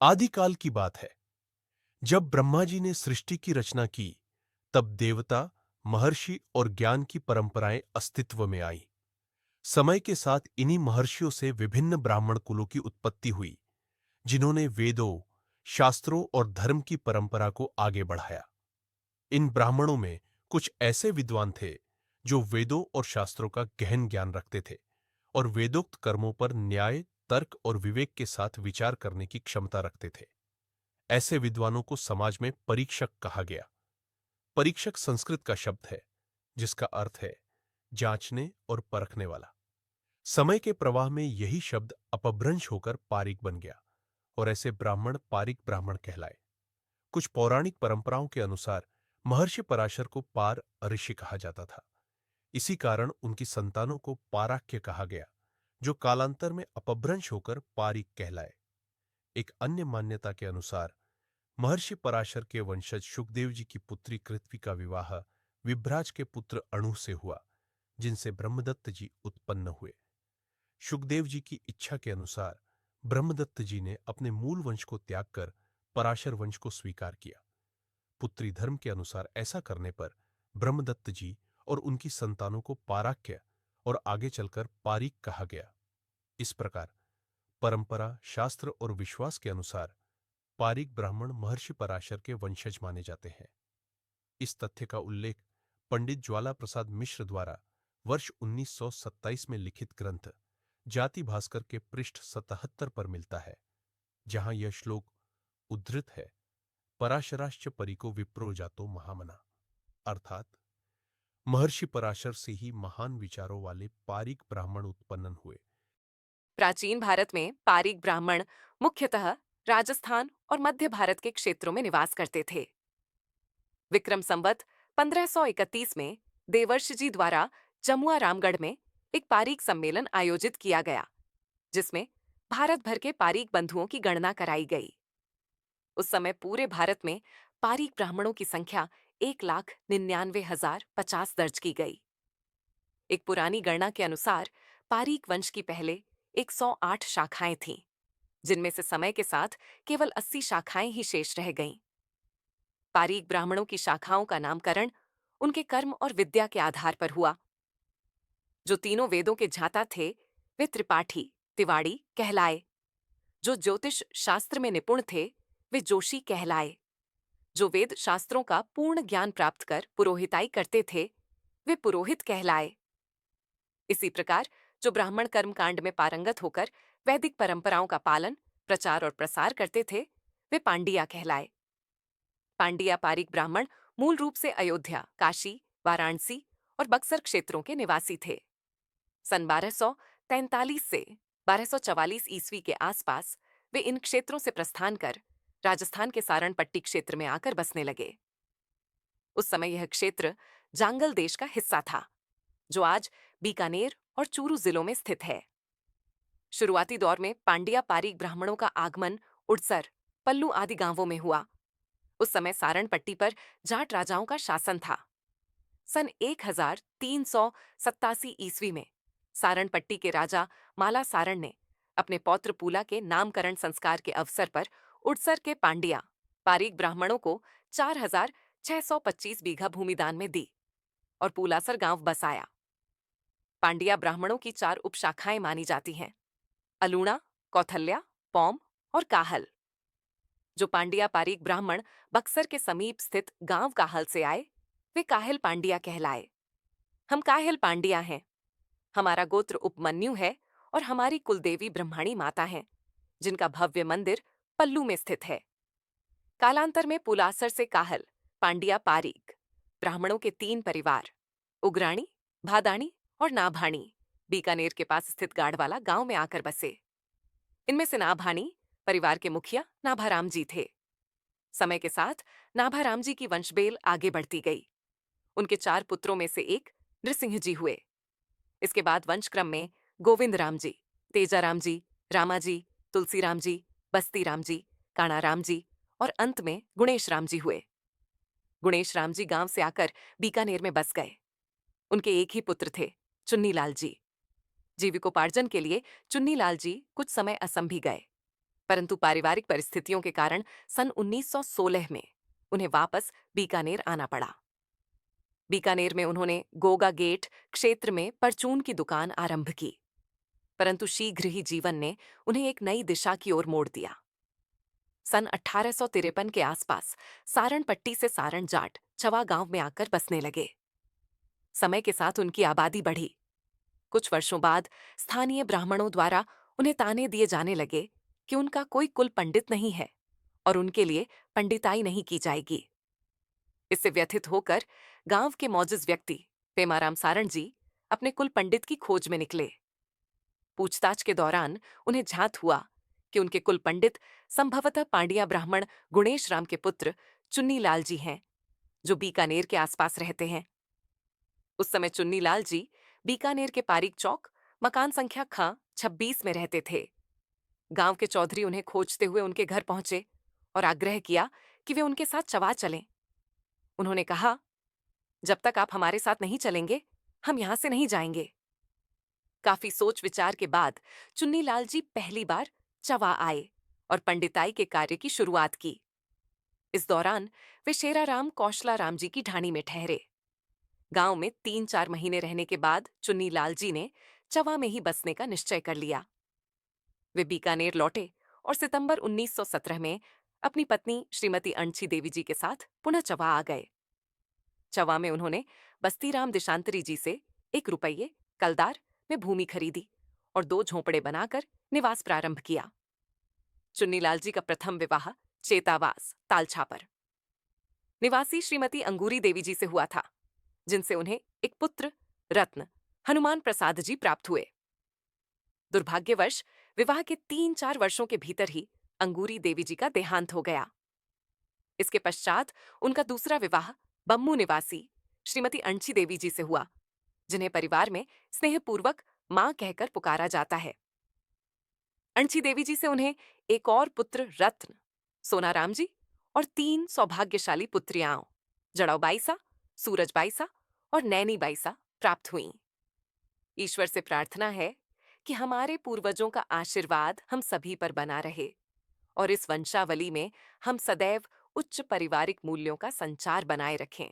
आदिकाल की बात है। जब ब्रह्मा जी ने सृष्टि की रचना की, तब देवता, महर्षि और ज्ञान की परंपराएं अस्तित्व में आई। समय के साथ इन्हीं महर्षियों से विभिन्न ब्राह्मण कुलों की उत्पत्ति हुई, जिन्होंने वेदों, शास्त्रों और धर्म की परंपरा को आगे बढ़ाया। इन ब्राह्मणों में कुछ ऐसे विद्वान थे जो वेदों और शास्त्रों का गहन ज्ञान रखते थे और वेदोक्त कर्मों पर न्याय, तर्क और विवेक के साथ विचार करने की क्षमता रखते थे। ऐसे विद्वानों को समाज में परीक्षक कहा गया। परीक्षक संस्कृत का शब्द है, जिसका अर्थ है जांचने और परखने वाला। समय के प्रवाह में यही शब्द अपभ्रंश होकर पारीक बन गया और ऐसे ब्राह्मण पारीक ब्राह्मण कहलाए। कुछ पौराणिक परंपराओं के अनुसार महर्षि पराशर को पार ऋषि कहा जाता था। इसी कारण उनकी संतानों को पाराक्य कहा गया, जो कालांतर में अपभ्रंश होकर पारीक कहलाए। एक अन्य मान्यता के अनुसार महर्षि पराशर के वंशज शुकदेव जी की पुत्री कृत्वी का विवाह विभ्राज के पुत्र अणु से हुआ, जिनसे ब्रह्मदत्त जी उत्पन्न हुए। शुकदेव जी की इच्छा के अनुसार ब्रह्मदत्त जी ने अपने मूल वंश को त्याग कर पराशर वंश को स्वीकार किया। पुत्री धर्म के अनुसार ऐसा करने पर ब्रह्मदत्त जी और उनकी संतानों को पाराक्य और आगे चलकर पारीक कहा गया। इस प्रकार परंपरा, शास्त्र और विश्वास के अनुसार पारीक ब्राह्मण महर्षि पराशर के वंशज माने जाते हैं। इस तथ्य का उल्लेख पंडित ज्वाला प्रसाद मिश्र द्वारा वर्ष 1927 में लिखित ग्रंथ जाति भास्कर के पृष्ठ 77 पर मिलता है, जहां यह श्लोक उद्धृत है: पराशराश्च परिको विप्रो जातो महामना। अर्थात महर्षि पराशर से ही महान विचारों वाले पारीक ब्राह्मण उत्पन्न हुए। प्राचीन भारत में पारीक ब्राह्मण मुख्यतः राजस्थान और मध्य भारत के क्षेत्रों में निवास करते थे। विक्रम संवत 1531 में देवर्षि जी द्वारा जमुआ रामगढ़ में एक पारीक सम्मेलन आयोजित किया गया, जिसमें भारत भर के पारीक बंधुओं की गणना कराई गई। उस समय पूरे भारत में पारीक ब्राह्मणों की संख्या 1,99,050 दर्ज की गई। एक पुरानी गणना के अनुसार पारीक वंश की पहले 108 शाखाएं थीं, जिनमें से समय के साथ केवल 80 शाखाएं ही शेष रह गईं। पारीक ब्राह्मणों की शाखाओं का नामकरण उनके कर्म और विद्या के आधार पर हुआ। जो तीनों वेदों के झाता थे, वे त्रिपाठी, तिवाड़ी कहलाए। जो ज्योतिष शास्त्र में निपुण थे, वे जोशी कहलाए। जो वेद शास्त्रों का पूर्ण ज्ञान प्राप्त कर पुरोहिताई करते थे, वे पुरोहित कहलाए। इसी प्रकार जो ब्राह्मण कर्म कांड में पारंगत होकर वैदिक परंपराओं का पालन, प्रचार और प्रसार करते थे, वे पांडिया कहलाए। पांडिया पारीक ब्राह्मण मूल रूप से अयोध्या, काशी, वाराणसी और बक्सर क्षेत्रों के निवासी थे। सन 1243 से 1244 ईस्वी के आसपास वे इन क्षेत्रों से प्रस्थान कर राजस्थान के सारण पट्टी क्षेत्र में आकर बसने लगे। उस समय यह क्षेत्र जांगल देश का हिस्सा था, जो आज बीकानेर और चूरू जिलों में स्थित है। शुरुआती दौर में पांड्या पारीक ब्राह्मणों का आगमन उड़सर, पल्लू आदि गांवों में हुआ। उस समय सारण पट्टी पर जाट राजाओं का शासन था। सन 1387 ईस्वी में सारण पट्टी के राजा माला सारण ने अपने पौत्र पूला के नामकरण संस्कार के अवसर पर उड़सर के पांड्या पारीक ब्राह्मणों को 4,625 बीघा भूमि दान में दी और पूलासर गांव बसाया। पांड्या ब्राह्मणों की 4 उपशाखाएं मानी जाती हैं: अलूणा, कौथल्या, पौम और काहल। जो पांड्या पारीक ब्राह्मण बक्सर के समीप स्थित गांव काहल से आए, वे काहिल पांड्या कहलाए। हम काहिल पांड्या हैं। हमारा गोत्र उपमन्यु है और हमारी कुलदेवी ब्रह्मणी माता हैं, जिनका भव्य मंदिर पल्लू में स्थित है। कालांतर में पुलासर से काहल, पांड्या पारीक ब्राह्मणों के 3 परिवार उग्राणी, भादाणी और नाभाणी बीकानेर के पास स्थित गाढ़वाला गांव में आकर बसे। इनमें से नाभाणी परिवार के मुखिया नाभाराम जी थे। समय के साथ नाभाराम जी की वंशबेल आगे बढ़ती गई। उनके 4 पुत्रों में से एक नृसिंह जी हुए। इसके बाद वंशक्रम में गोविंद राम जी, तेजाराम जी, रामाजी, तुलसीराम जी, बस्ती राम जी, काणाराम जी और अंत में गुणेश राम जी हुए। गुणेश राम जी गांव से आकर बीकानेर में बस गए। उनके एक ही पुत्र थे, चुन्नीलाल जी। जीविकोपार्जन के लिए चुन्नीलाल जी कुछ समय असम भी गए, परंतु पारिवारिक परिस्थितियों के कारण सन 1916 में उन्हें वापस बीकानेर आना पड़ा। बीकानेर में उन्होंने गोगा गेट क्षेत्र में परचून की दुकान आरंभ की, परंतु शीघ्र ही जीवन ने उन्हें एक नई दिशा की ओर मोड़ दिया। सन 1853 के आसपास सारणपट्टी से सारण जाट चवा गांव में आकर बसने लगे। समय के साथ उनकी आबादी बढ़ी। कुछ वर्षों बाद स्थानीय ब्राह्मणों द्वारा उन्हें ताने दिए जाने लगे कि उनका कोई कुल पंडित नहीं है और उनके लिए पंडिताई नहीं की जाएगी। इससे व्यथित होकर गांव के मौजूद व्यक्ति पेमाराम सारण जी अपने कुल पंडित की खोज में निकले। पूछताछ के दौरान उन्हें झात हुआ कि उनके कुल पंडित संभवतः पांड्या ब्राह्मण गुणेश राम के पुत्र चुन्नी लाल जी हैं, जो बीकानेर के आसपास रहते हैं। उस समय चुन्नी लाल जी बीकानेर के पारीक चौक मकान संख्या ख 26 में रहते थे। गांव के चौधरी उन्हें खोजते हुए उनके घर पहुंचे और आग्रह किया कि वे उनके साथ चवा चलें। उन्होंने कहा, जब तक आप हमारे साथ नहीं चलेंगे, हम यहां से नहीं जाएंगे। काफी सोच विचार के बाद चुन्नी लाल जी पहली बार चवा आए और पंडिताई के कार्य की शुरुआत की। इस दौरान वे शेराराम कौशलाराम जी की ढाणी में ठहरे। गांव में 3-4 महीने रहने के बाद चुन्नी लाल जी ने चवा में ही बसने का निश्चय कर लिया। वे बीकानेर लौटे और सितंबर 1917 में अपनी पत्नी श्रीमती अणछी देवी जी के साथ पुनः चवा आ गए। चवा में उन्होंने बस्तीराम देशांतरी जी से 1 रुपये कलदार में भूमि खरीदी और 2 झोंपड़े बनाकर निवास प्रारंभ किया। चुन्नीलाल जी का प्रथम विवाह चेतावास तालछापर निवासी श्रीमती अंगूरी देवी जी से हुआ था, जिनसे उन्हें एक पुत्र रत्न हनुमान प्रसाद जी प्राप्त हुए। दुर्भाग्यवश विवाह के 3-4 वर्षों के भीतर ही अंगूरी देवी जी का देहांत हो गया। इसके पश्चात उनका दूसरा विवाह बम्मू निवासी श्रीमती अणछी देवी जी से हुआ, जिन्हें परिवार में स्नेहपूर्वक मां कहकर पुकारा जाता है। अणछी देवी जी से उन्हें एक और पुत्र रत्न सोनाराम जी और 3 सौभाग्यशाली पुत्रियां जड़ाऊ बाईसा, सूरज बाईसा और नैनी बाईसा प्राप्त हुईं। ईश्वर से प्रार्थना है कि हमारे पूर्वजों का आशीर्वाद हम सभी पर बना रहे और इस वंशावली में हम सदैव उच्च पारिवारिक मूल्यों का संचार बनाए रखें।